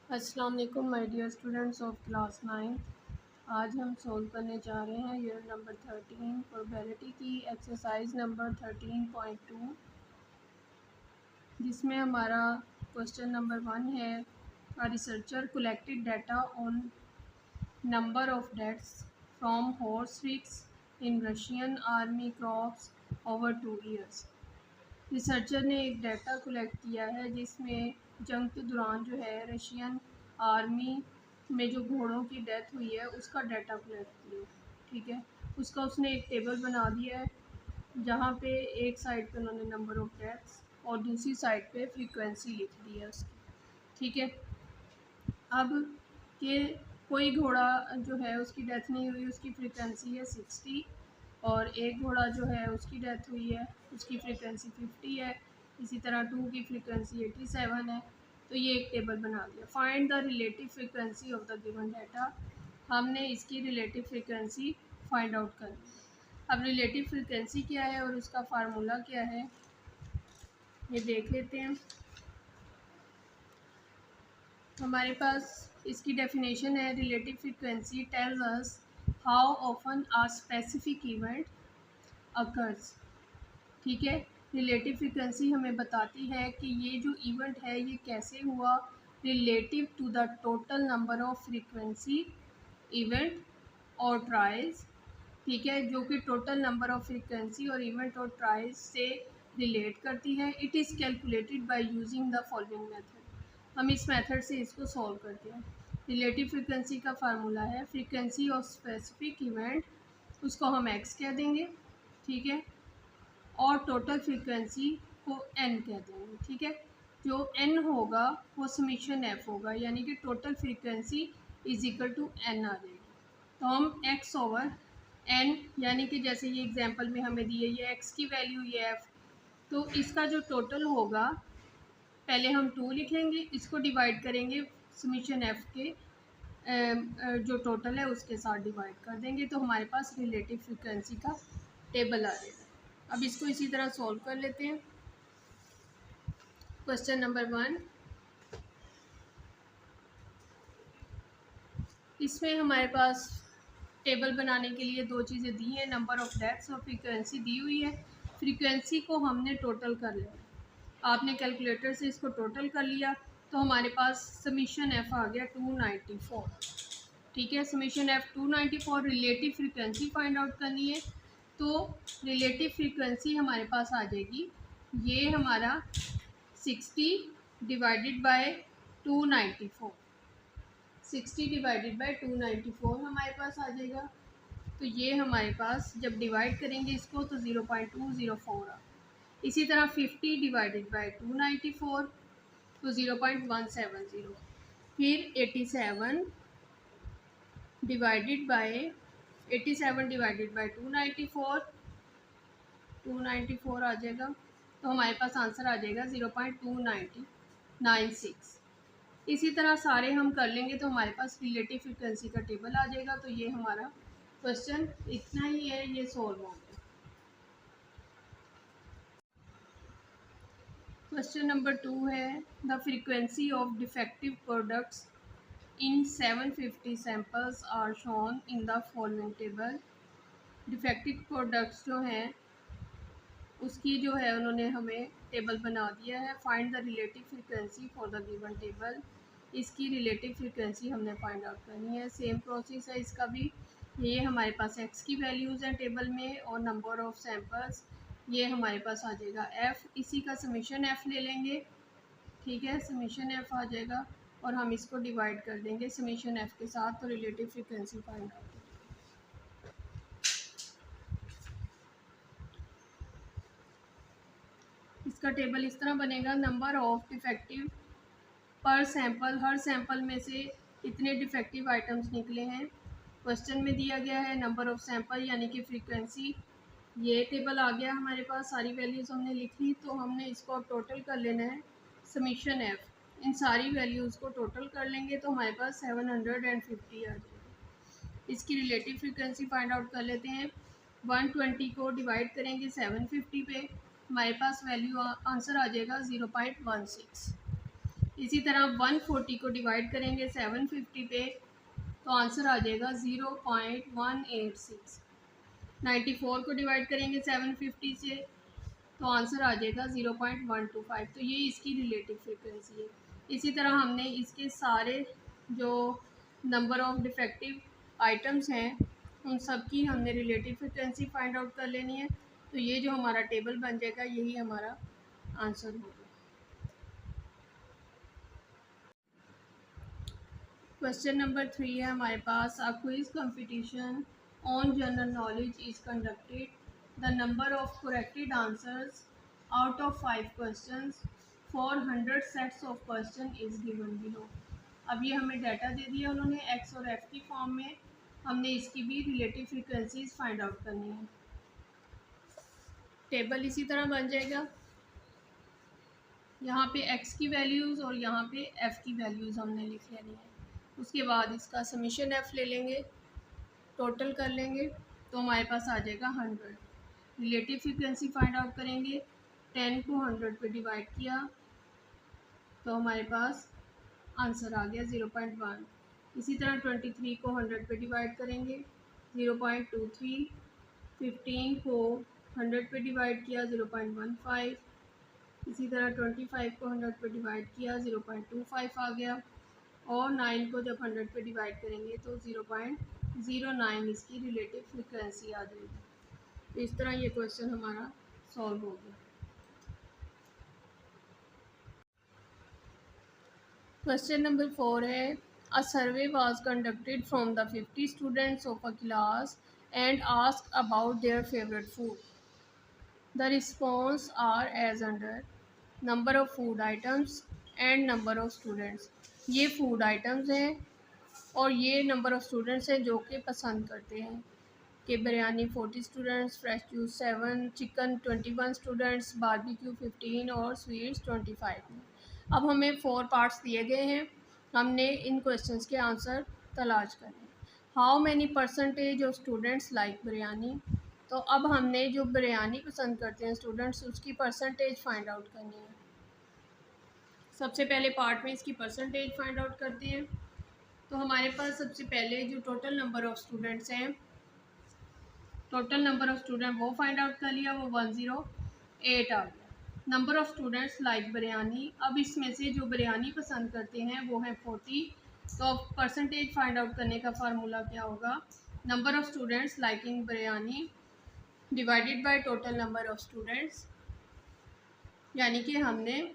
अस्सलाम वालेकुम my dear students of class 9। आज हम सोल्व करने जा रहे हैं यूनिट नंबर 13 प्रोबेबिलिटी की एक्सरसाइज नंबर 13.2, जिसमें हमारा क्वेश्चन नंबर 1 है। A researcher collected data on number of deaths from horse ricks in Russian army crops over 2 years. Researcher ने एक डाटा कलेक्ट किया है जिसमें जंग के दौरान जो है रशियन आर्मी में जो घोड़ों की डेथ हुई है उसका डाटा कलेक्ट किया। ठीक है, उसका उसने एक टेबल बना दिया है जहाँ पे एक साइड पे उन्होंने नंबर ऑफ डेथ्स और दूसरी साइड पे फ्रीक्वेंसी लिख दी है उसकी। ठीक है, अब ये कोई घोड़ा जो है उसकी डेथ नहीं हुई, उसकी फ्रीक्वेंसी है 60, और एक घोड़ा जो है उसकी डेथ हुई है उसकी फ्रीक्वेंसी 50 है। इसी तरह 2 की फ्रीक्वेंसी 87 है। तो ये एक टेबल बना दिया। Find the relative frequency of the given data. हमने इसकी रिलेटिव फ्रीक्वेंसी फाइंड आउट करनी है। अब रिलेटिव फ्रीक्वेंसी क्या है और उसका फार्मूला क्या है ये देख लेते हैं। हमारे पास इसकी डेफिनेशन है, relative frequency tells us how often a specific event occurs. ठीक है, रिलेटिव फ्रीक्वेंसी हमें बताती है कि ये जो इवेंट है ये कैसे हुआ relative to the total number of frequency event और ट्रायल्स। ठीक है, जो कि टोटल नंबर ऑफ फ्रीक्वेंसी और इवेंट और ट्रायल्स से रिलेट करती है। It is calculated by using the following method. हम इस मेथड से इसको सॉल्व करते हैं। रिलेटिव फ्रीक्वेंसी का फार्मूला है फ्रीक्वेंसी ऑफ स्पेसिफिक इवेंट, उसको हम एक्स कह देंगे। ठीक है, और टोटल फ्रीक्वेंसी को एन कह देंगे। ठीक है, जो एन होगा वो समीशन एफ होगा, यानी कि total frequency is equal to n आ जाएगी। तो हम एक्स ओवर एन, यानी कि जैसे ये एग्जांपल में हमें दिए ये एक्स की वैल्यू ये एफ, तो इसका जो टोटल होगा पहले हम 2 लिखेंगे, इसको डिवाइड करेंगे समीशन एफ के जो टोटल है उसके साथ डिवाइड कर देंगे, तो हमारे पास रिलेटिव फ्रीक्वेंसी का टेबल आ जाएगा। अब इसको इसी तरह सॉल्व कर लेते हैं। क्वेश्चन नंबर 1, इसमें हमारे पास टेबल बनाने के लिए दो चीज़ें दी हैं, नंबर ऑफ डेथ्स और फ्रीक्वेंसी दी हुई है। फ्रीक्वेंसी को हमने टोटल कर लिया, आपने कैलकुलेटर से इसको टोटल कर लिया, तो हमारे पास समीशन एफ आ गया 294। ठीक है, summation F 294। Relative frequency find out करनी है, तो रिलेटिव फ्रीक्वेंसी हमारे पास आ जाएगी, ये हमारा 60 डिवाइडेड बाय 294, 60 डिवाइडेड बाय 294 हमारे पास आ जाएगा। तो ये हमारे पास जब डिवाइड करेंगे इसको तो 0.204 आ। इसी तरह 50 डिवाइडेड बाय 294 तो 0.170। फिर 87 डिवाइडेड बाय 294, 294 आ जाएगा, तो हमारे पास आंसर आ जाएगा 0.296। इसी तरह सारे हम कर लेंगे तो हमारे पास रिलेटिव फ्रीक्वेंसी का टेबल आ जाएगा। तो ये हमारा क्वेश्चन इतना ही है, ये सॉल्व हो गया। क्वेश्चन नंबर 2 है, the frequency of defective products in 750 samples are shown in the following table. Defective products जो हैं उसकी जो है उन्होंने हमें टेबल बना दिया है। Find the relative frequency for the given table. इसकी रिलेटिव फ्रीक्वेंसी हमने फाइंड आउट करनी है। सेम प्रोसेस है इसका भी। ये हमारे पास एक्स की वैल्यूज़ हैं टेबल में और नंबर ऑफ सैम्पल्स ये हमारे पास आ जाएगा एफ़। इसी का समीशन एफ़ ले लेंगे। ठीक है, समीशन एफ़ आ जाएगा और हम इसको डिवाइड कर देंगे समीशन एफ़ के साथ, तो रिलेटिव फ्रीक्वेंसी फाइंड आउट। इसका टेबल इस तरह बनेगा, नंबर ऑफ डिफेक्टिव पर सैंपल, हर सैंपल में से कितने डिफेक्टिव आइटम्स निकले हैं क्वेश्चन में दिया गया है। नंबर ऑफ सैंपल यानी कि फ्रीक्वेंसी, ये टेबल आ गया हमारे पास, सारी वैल्यूज़ हमने लिख ली। तो हमने इसको अब टोटल कर लेना है समीशन एफ। इन सारी वैल्यूज़ को टोटल कर लेंगे तो हमारे पास 750 आ जाएगी। इसकी रिलेटिव फ्रीक्वेंसी फाइंड आउट कर लेते हैं। 120 को डिवाइड करेंगे 750 पे, हमारे पास वैल्यू आंसर आ जाएगा 0.16। इसी तरह 140 को डिवाइड करेंगे 750 पे तो आंसर आ जाएगा 0.186। 94 को डिवाइड करेंगे 750 से तो आंसर आ जाएगा 0.125। तो ये इसकी रिलेटिव फ्रीक्वेंसी है। इसी तरह हमने इसके सारे जो नंबर ऑफ डिफेक्टिव आइटम्स हैं उन सब की हमने रिलेटिव फ्रीक्वेंसी फाइंड आउट कर लेनी है। तो ये जो हमारा टेबल बन जाएगा यही हमारा आंसर होगा। क्वेश्चन नंबर 3 है हमारे पास, a quiz competition on general knowledge is conducted. The number of corrected answers out of 5 questions for 100 sets of question is given below. अब ये हमें डाटा दे दिया उन्होंने एक्स और एफ की फॉर्म में, हमने इसकी भी रिलेटिव फ्रीक्वेंसीज फाइंड आउट करनी है। टेबल इसी तरह बन जाएगा, यहाँ पे x की वैल्यूज़ और यहाँ पे f की वैल्यूज़ हमने लिख लेनी है। उसके बाद इसका समीशन f ले लेंगे, टोटल कर लेंगे तो हमारे पास आ जाएगा 100। रिलेटिव फ्रीक्वेंसी फाइंड आउट करेंगे, 10 को 100 पे डिवाइड किया तो हमारे पास आंसर आ गया 0.1। इसी तरह 23 को 100 पे डिवाइड करेंगे 0.23। 15 को 100 पे डिवाइड किया 0.15। इसी तरह 25 को 100 पे डिवाइड किया 0.25 आ गया, और 9 को जब 100 पे डिवाइड करेंगे तो 0.09 इसकी रिलेटिव फ्रीक्वेंसी आ जाएगी। तो इस तरह ये क्वेश्चन हमारा सॉल्व हो गया। क्वेश्चन नंबर 4 है, a survey was conducted from the 50 students of a class and asked about their favourite food. The response are as under, number of food items and number of students. ये food items हैं और ये number of students हैं जो कि पसंद करते हैं कि biryani 40 students, fresh juice 7, chicken 21 students, barbecue 15 और स्वीट्स 25 में। अब हमें 4 पार्ट्स दिए गए हैं, हमने इन क्वेश्चंस के आंसर तलाश करने। How many percentage of students like biryani. तो अब हमने जो बिरयानी पसंद करते हैं स्टूडेंट्स उसकी परसेंटेज फाइंड आउट करनी है। सबसे पहले पार्ट में इसकी परसेंटेज फाइंड आउट करते हैं। तो हमारे पास सबसे पहले जो टोटल नंबर ऑफ़ स्टूडेंट्स हैं, टोटल नंबर ऑफ़ स्टूडेंट वो फाइंड आउट कर लिया, वो 108 आ गया। Number of students like biryani, अब इसमें से जो बिरयानी पसंद करते हैं वो है 40। तो अब परसेंटेज फाइंड आउट करने का फार्मूला क्या होगा, number of students liking biryani divided by total number of students, यानी कि हमने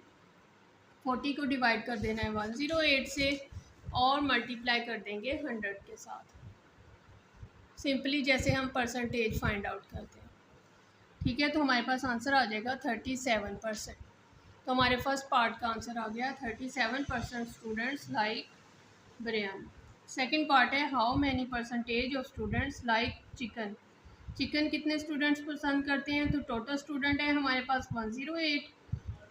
40 को डिवाइड कर देना है 108 से और मल्टीप्लाई कर देंगे 100 के साथ, सिंपली जैसे हम परसेंटेज फाइंड आउट करते हैं। ठीक है, तो हमारे पास आंसर आ जाएगा 37%। तो हमारे फर्स्ट पार्ट का आंसर आ गया 37% students like biryani. Second part है, how many percentage of students like chicken. Chicken कितने स्टूडेंट्स पसंद करते हैं, तो टोटल स्टूडेंट है हमारे पास 108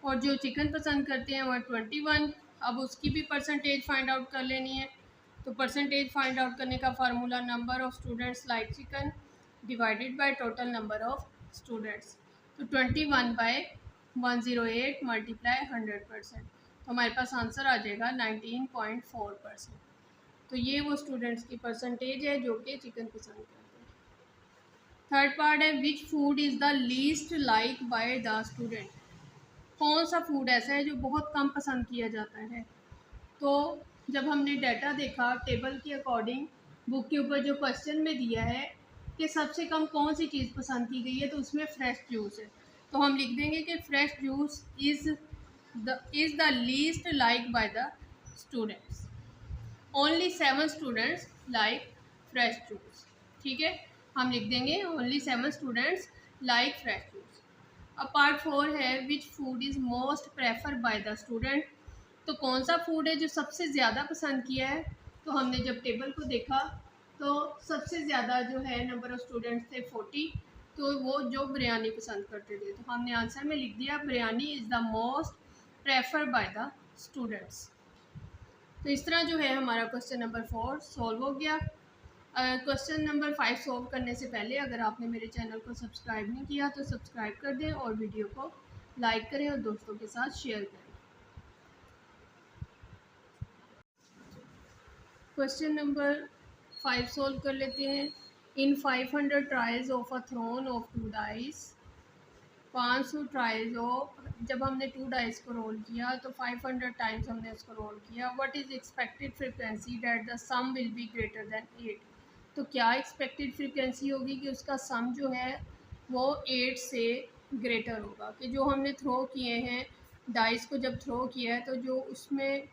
और जो चिकन पसंद करते हैं वह 21। अब उसकी भी परसेंटेज फाइंड आउट कर लेनी है। तो परसेंटेज फाइंड आउट करने का formula number of students like chicken divided by total number of students. तो 21 बाय 108 मल्टीप्लाई 100%, तो हमारे पास आंसर आ जाएगा 19.4%। तो ये वो स्टूडेंट्स की परसेंटेज है जो कि चिकन पसंद करते हैं। थर्ड पार्ट है, which food is the least like by the student. कौन सा फूड ऐसा है जो बहुत कम पसंद किया जाता है। तो जब हमने डाटा देखा टेबल के अकॉर्डिंग, बुक के ऊपर जो क्वेश्चन में दिया है कि सबसे कम कौन सी चीज़ पसंद की गई है, तो उसमें फ्रेश जूस है। तो हम लिख देंगे कि fresh juice is the least like by the students. Only 7 students like fresh juice. ठीक है, हम लिख देंगे only 7 students like fresh juice. अब पार्ट 4 है, which food is most prefer by the student. तो कौन सा फूड है जो सबसे ज़्यादा पसंद किया है। तो हमने जब टेबल को देखा तो सबसे ज़्यादा जो है नंबर ऑफ़ स्टूडेंट्स थे 40, तो वो जो बिरयानी पसंद करते थे। तो हमने आंसर में लिख दिया biryani is the most prefer by the students. तो इस तरह जो है हमारा क्वेश्चन नंबर 4 सॉल्व हो गया। क्वेश्चन नंबर 5 सॉल्व करने से पहले अगर आपने मेरे चैनल को सब्सक्राइब नहीं किया तो सब्सक्राइब कर दें और वीडियो को लाइक करें और दोस्तों के साथ शेयर करें। क्वेश्चन नंबर 5 सॉल्व कर लेते हैं। In 500 tries of a thrown of 2 dice, 500 tries of, जब हमने 2 डाइस को रोल किया तो 500 टाइम्स हमने उसको रोल किया। What is expected frequency that the sum will be greater than 8। तो क्या एक्सपेक्टेड फ्रीक्वेंसी होगी कि उसका सम जो है वो 8 से ग्रेटर होगा। कि जो हमने थ्रो किए हैं, डाइस को जब थ्रो किया है तो जो उसमें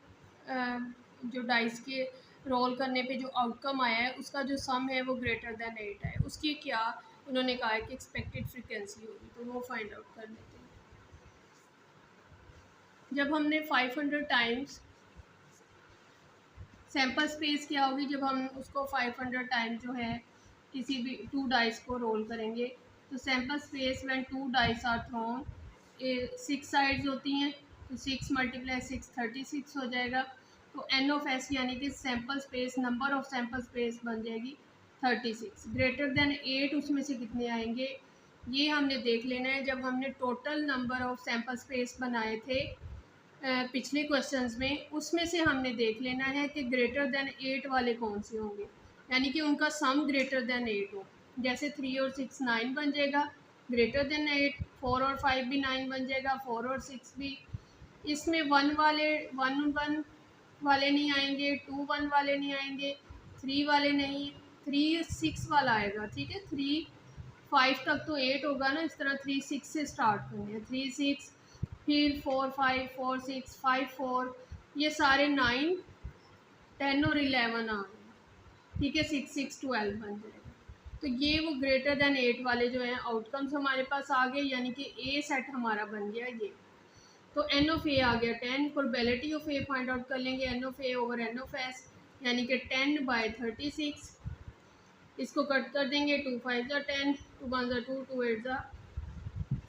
जो डाइस के रोल करने पे जो आउटकम आया है उसका जो सम है वो ग्रेटर दैन 8 है। उसकी क्या उन्होंने कहा है कि एक्सपेक्टेड फ्रीक्वेंसी होगी, तो वो फाइंड आउट कर लेते हैं। जब हमने 500 टाइम्स सैम्पल स्पेस क्या होगी, जब हम उसको 500 टाइम्स जो है किसी भी 2 डाइस को रोल करेंगे तो sample space when 2 dice are thrown 6 sides होती हैं, तो 6 × 6 36 हो जाएगा। तो एन ऑफ एस यानी कि sample space, number of sample space बन जाएगी 36। ग्रेटर देन 8 उसमें से कितने आएंगे ये हमने देख लेना है। जब हमने total number of sample space बनाए थे पिछले क्वेश्चंस में, उसमें से हमने देख लेना है कि ग्रेटर देन 8 वाले कौन से होंगे, यानी कि उनका सम ग्रेटर देन 8 हो। जैसे 3 और 6 9 बन जाएगा ग्रेटर देन 8, 4 और 5 भी 9 बन जाएगा, 4 और 6 भी। इसमें 1 वाले नहीं आएंगे, 2 1 वाले नहीं आएंगे, 3 वाले नहीं, 3 6 वाला आएगा। ठीक है, 3 5 तक तो 8 होगा ना, इस तरह 3 6 से स्टार्ट करनी है, 3 6, फिर 4 5 4 6 5 4, ये सारे 9 10 और 11 आ गए। ठीक है, 6 6 12 बन जाएगा। तो ये वो ग्रेटर देन 8 वाले जो हैं आउटकम्स हमारे पास आ गए, यानी कि ए सेट हमारा बन गया ये। तो एन ऑफ ए आ गया 10। Probability of A find out कर लेंगे, n of A over n of S, यानी कि 10/36। इसको कट कर देंगे, 2 5 ज़ा 10, 2 1 ज़ा 2, 2 8 ज़ा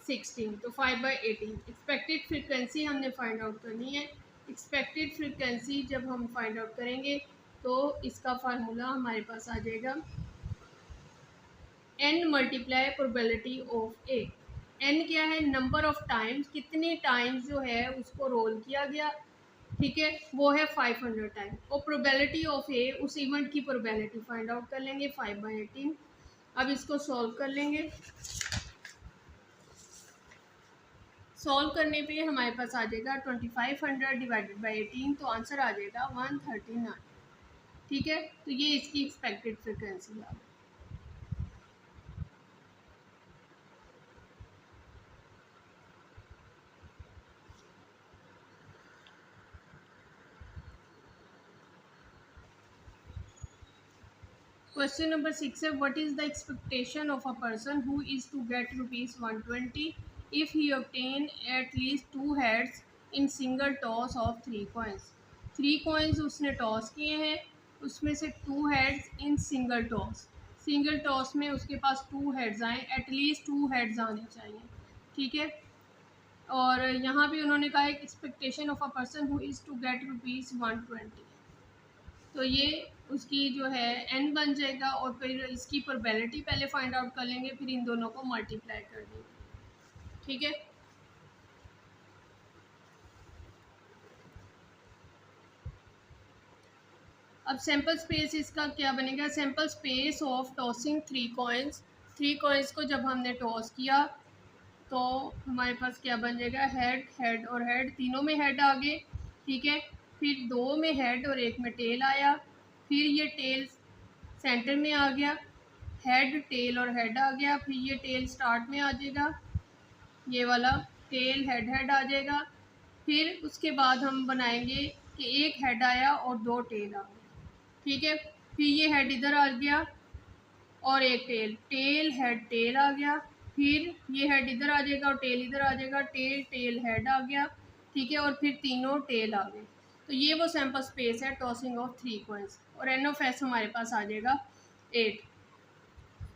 16, तो 5/18। एक्सपेक्टेड फ्रीक्वेंसी हमने फाइंड आउट करनी है। एक्सपेक्टेड फ्रीक्वेंसी जब हम फाइंड आउट करेंगे तो इसका फार्मूला हमारे पास आ जाएगा n multiply probability of A. n क्या है, नंबर ऑफ टाइम्स, कितनी टाइम्स जो है उसको रोल किया गया। ठीक है, वो है 500 टाइम। और प्रोबेबिलिटी ऑफ ए, उस इवेंट की प्रोबेबिलिटी फाइंड आउट कर लेंगे 5/18। अब इसको सॉल्व कर लेंगे। सॉल्व करने पे हमारे पास आ जाएगा 2500 डिवाइडेड बाई 18, तो आंसर आ जाएगा 139। ठीक है, तो ये इसकी एक्सपेक्टेड फ्रिक्वेंसी है। क्वेश्चन नंबर 6 है, what is the expectation of a person who is to get ₹120 if he obtain at least 2 heads in single toss of 3 coins. 3 coins उसने टॉस किए हैं, उसमें से 2 heads in single toss. Single toss में उसके पास 2 heads आए, at least 2 heads आने चाहिए। ठीक है, और यहाँ भी उन्होंने कहा है expectation of a person who is to get ₹120, तो ये उसकी जो है n बन जाएगा। और फिर इसकी प्रोबेबिलिटी पहले फाइंड आउट कर लेंगे, फिर इन दोनों को मल्टीप्लाई कर देंगे। ठीक है, अब सैम्पल स्पेस इसका क्या बनेगा, sample space of tossing 3 coins. 3 coins को जब हमने टॉस किया तो हमारे पास क्या बन जाएगा, हेड हेड और हेड, तीनों में हेड आ गए। ठीक है, फिर 2 में हेड और 1 में टेल आया, फिर ये टेल सेंटर में आ गया, हेड टेल और हेड आ गया, फिर ये टेल स्टार्ट में आ जाएगा, ये वाला टेल हेड हेड आ जाएगा। फिर उसके बाद हम बनाएंगे कि एक हेड आया और 2 टेल आ गए। ठीक है, फिर ये हेड इधर आ गया और एक टेल, टेल हेड टेल आ गया, फिर ये हेड इधर आ जाएगा और टेल इधर आ जाएगा, टेल टेल हेड आ गया। ठीक है, और फिर तीनों टेल आ गए। तो ये वो सैम्पल स्पेस है टॉसिंग ऑफ 3 कॉइन्स। और एन ऑफ एस हमारे पास आ जाएगा 8,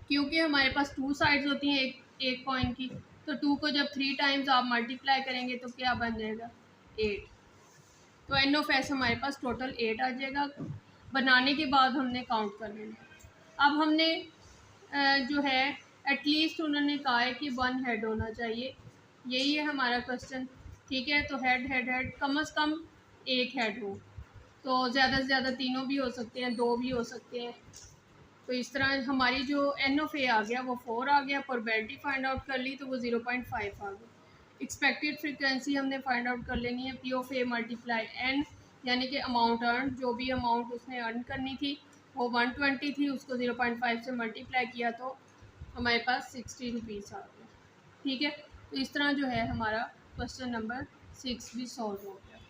क्योंकि हमारे पास 2 साइड्स होती हैं एक कॉइन की। तो 2 को जब 3 टाइम्स आप मल्टीप्लाई करेंगे तो क्या बन जाएगा, 8। तो एन ऑफ एस हमारे पास टोटल 8 आ जाएगा। बनाने के बाद हमने काउंट कर लेना। अब हमने जो है एटलीस्ट उन्होंने कहा है कि 1 हेड होना चाहिए, यही है हमारा क्वेश्चन। ठीक है, तो हेड हेड हेड, कम से कम एक हेड हो। तो ज़्यादा से ज़्यादा तीनों भी हो सकते हैं, 2 भी हो सकते हैं। तो इस तरह हमारी जो एन ऑफ ए आ गया वो 4 आ गया, प्रोबेबिलिटी फाइंड आउट कर ली तो वो 0.5 आ गया। एक्सपेक्टेड फ्रीक्वेंसी हमने फाइंड आउट कर लेनी है, P of A multiply n, यानी कि अमाउंट अर्न, जो भी अमाउंट उसने अर्न करनी थी वो 120 थी, उसको 0.5 से मल्टीप्लाई किया तो हमारे पास 60 रुपीज़ आ गया। ठीक है, तो इस तरह जो है हमारा क्वेश्चन नंबर 6 भी सॉल्व हो गया।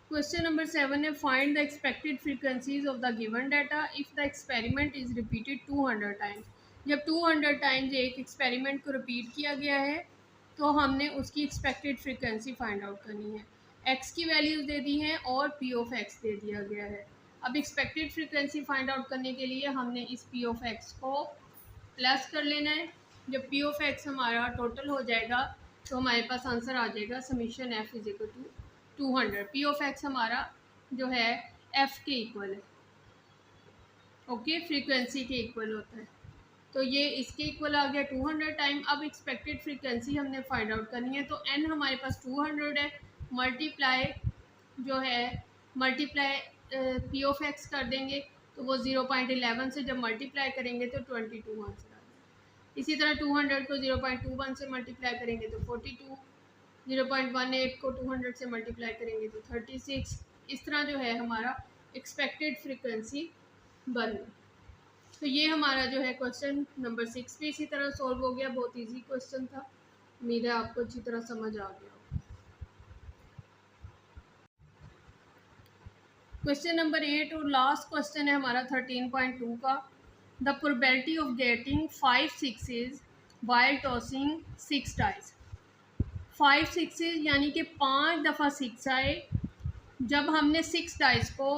क्वेश्चन नंबर 7 है, find the expected frequencies of the given data if the experiment is repeated 200 times. जब 200 टाइम्स एक एक्सपेरिमेंट को रिपीट किया गया है तो हमने उसकी एक्सपेक्टेड फ्रीक्वेंसी फाइंड आउट करनी है। एक्स की वैल्यूज़ दे दी हैं और पी ऑफ एक्स दे दिया गया है। अब एक्सपेक्टेड फ्रीक्वेंसी फाइंड आउट करने के लिए हमने इस पी ऑफ एक्स को प्लस कर लेना है। जब पी ऑफ एक्स हमारा टोटल हो जाएगा तो हमारे पास आंसर आ जाएगा summation F is equal to 200। P of X हमारा जो है एफ के इक्वल है, ओके, फ्रीक्वेंसी के इक्वल होता है। तो ये इसके इक्वल आ गया 200 टाइम। अब एक्सपेक्टेड फ्रीक्वेंसी हमने फाइंड आउट करनी है, तो एन हमारे पास 200 है, मल्टीप्लाई जो है मल्टीप्लाई पी ऑफ एक्स कर देंगे तो वो 0.11 से जब मल्टीप्लाई करेंगे तो 22 आंसर आ जाएगा। इसी तरह 200 को 0.21 से मल्टीप्लाई करेंगे तो 42, 0.18 को 200 से मल्टीप्लाई करेंगे तो 36। इस तरह जो है हमारा एक्सपेक्टेड फ्रीक्वेंसी बन गई। तो ये हमारा जो है क्वेश्चन नंबर 6 भी इसी तरह सॉल्व हो गया। बहुत इजी क्वेश्चन था, उम्मीद है आपको अच्छी तरह समझ आ गया। क्वेश्चन नंबर 8 और लास्ट क्वेश्चन है हमारा 13.2 का। The probability of getting 5 6s while tossing 6 dice. 5 6s यानी कि 5 दफ़ा 6 आए जब हमने 6 डाइस को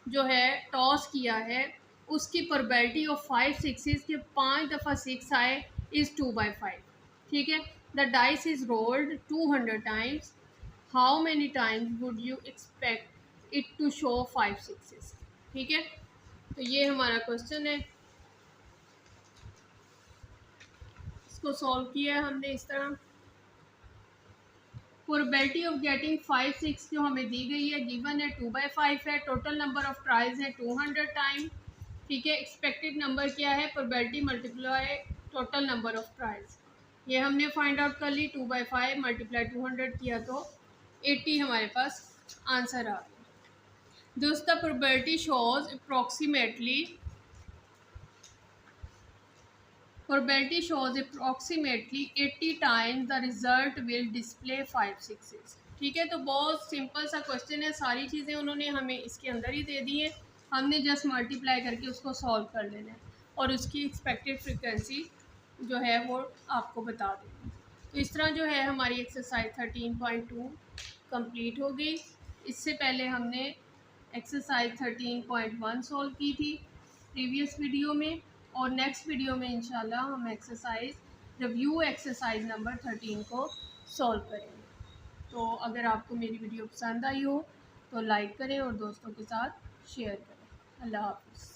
जो है टॉस किया है, उसकी प्रोबेबिलिटी ऑफ 5 6s के 5 दफ़ा 6 आए इज़ 2/5। ठीक है, the dice is rolled 200 times, how many times would you expect it to show 5 6s। ठीक है, तो ये हमारा क्वेश्चन है, इसको सॉल्व किया है हमने इस तरह। प्रोबेबिलिटी ऑफ गेटिंग 5 6 जो हमें दी गई है, गिवन है 2/5 है, टोटल नंबर ऑफ ट्राइज है 200 टाइम। ठीक है, एक्सपेक्टेड नंबर क्या है, probability multiply total number of tries, ये हमने फाइंड आउट कर ली। 2/5 मल्टीप्लाई 200 किया तो 80 हमारे पास आंसर आ गया। Thus the probability shows approximately 80 times the result will display 5 6s। ठीक है, तो बहुत सिंपल सा क्वेश्चन है, सारी चीज़ें उन्होंने हमें इसके अंदर ही दे दी हैं, हमने जस्ट मल्टीप्लाई करके उसको सॉल्व कर लेना है और उसकी एक्सपेक्टेड फ्रीक्वेंसी जो है वो आपको बता देंगे। तो इस तरह जो है हमारी एक्सरसाइज 13.2 कंप्लीट हो गई। इससे पहले हमने एक्सरसाइज 13.1 सॉल्व की थी प्रीवियस वीडियो में, और नेक्स्ट वीडियो में इंशाल्लाह हम एक्सरसाइज रिव्यू एक्सरसाइज नंबर 13 को सॉल्व करेंगे। तो अगर आपको मेरी वीडियो पसंद आई हो तो लाइक करें और दोस्तों के साथ शेयर करें। अल्लाह हाफ़िज़।